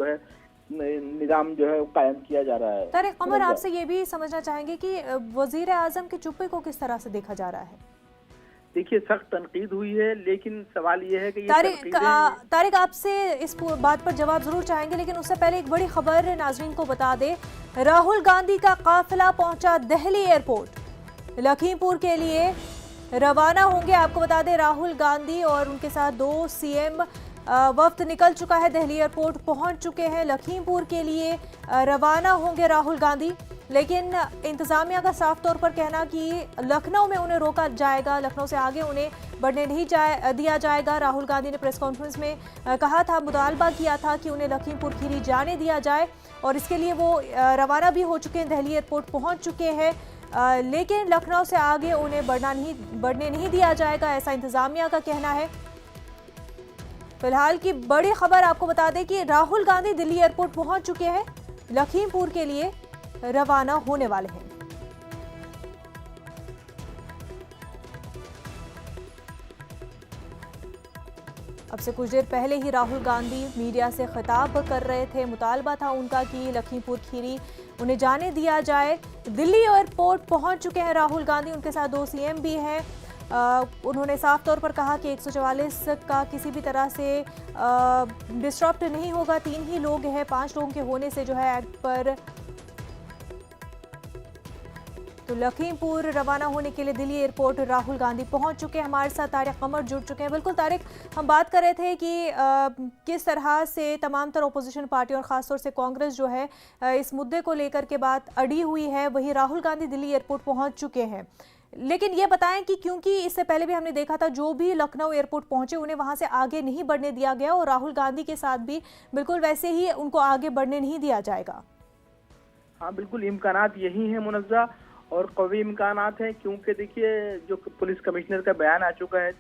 जो है निज़ाम जो है वो कायम किया जा रहा है। तारिक कमर, आपसे ये भी समझना चाहेंगे कि वजीर आजम की चुप्पी को किस तरह से देखा जा रहा है? देखिए, सख्त तनकीद हुई है, लेकिन सवाल ये है कि ये तारिक आपसे इस बात पर जवाब जरूर चाहेंगे, लेकिन उससे पहले एक बड़ी खबर नाजरीन को बता दे। राहुल गांधी का काफिला पहुंचा दिल्ली एयरपोर्ट, लखीमपुर के लिए रवाना होंगे। आपको बता दें राहुल गांधी और उनके साथ 2 सीएम वफ्द निकल चुका है, दिल्ली एयरपोर्ट पहुंच चुके हैं। लखीमपुर के लिए रवाना होंगे राहुल गांधी, लेकिन इंतजामिया का साफ तौर पर कहना कि लखनऊ में उन्हें रोका जाएगा, लखनऊ से आगे उन्हें बढ़ने नहीं दिया जाएगा। राहुल गांधी ने प्रेस कॉन्फ्रेंस में कहा था, मुतालबा किया था कि उन्हें लखीमपुर खीरी जाने दिया जाए, और इसके लिए वो रवाना भी हो चुके हैं, दिल्ली एयरपोर्ट पहुंच चुके हैं। लेकिन लखनऊ से आगे उन्हें बढ़ने नहीं दिया जाएगा, ऐसा इंतजामिया का कहना है। फिलहाल की बड़ी खबर आपको बता दें कि राहुल गांधी दिल्ली एयरपोर्ट पहुंच चुके हैं, लखीमपुर के लिए रवाना होने वाले हैं। अब से कुछ देर पहले ही राहुल गांधी मीडिया से खिताब कर रहे थे। मुतालबा था उनका कि लखीमपुर खीरी उन्हें जाने दिया जाए। दिल्ली एयरपोर्ट पहुंच चुके हैं राहुल गांधी, उनके साथ 2 सीएम भी हैं। उन्होंने साफ तौर पर कहा कि 144 का किसी भी तरह से डिस्टर्ब नहीं होगा। 3 ही लोग हैं, 5 लोगों के होने से जो है एक्ट पर। तो लखीमपुर रवाना होने के लिए दिल्ली एयरपोर्ट राहुल गांधी पहुंच चुके हैं। हमारे साथ तारिक कमर जुड़ चुके हैं। बिल्कुल तारिक, हम बात कर रहे थे कि किस तरह से तमाम तरह अपोजिशन पार्टी और ख़ासतौर से कांग्रेस जो है इस मुद्दे को लेकर के बात अड़ी हुई है। वहीं राहुल गांधी दिल्ली एयरपोर्ट पहुंच चुके हैं, लेकिन ये बताएं कि क्योंकि इससे पहले भी हमने देखा था जो भी लखनऊ एयरपोर्ट पहुंचे उन्हें वहां से आगे नहीं बढ़ने दिया गया, और राहुल गांधी के साथ भी बिल्कुल वैसे ही उनको आगे बढ़ने नहीं दिया जाएगा। हाँ बिल्कुल, इम्कानात यही है मुनज़्ज़ा, और कवी इम्कानात हैं, क्योंकि देखिए जो पुलिस कमिश्नर का बयान आ चुका है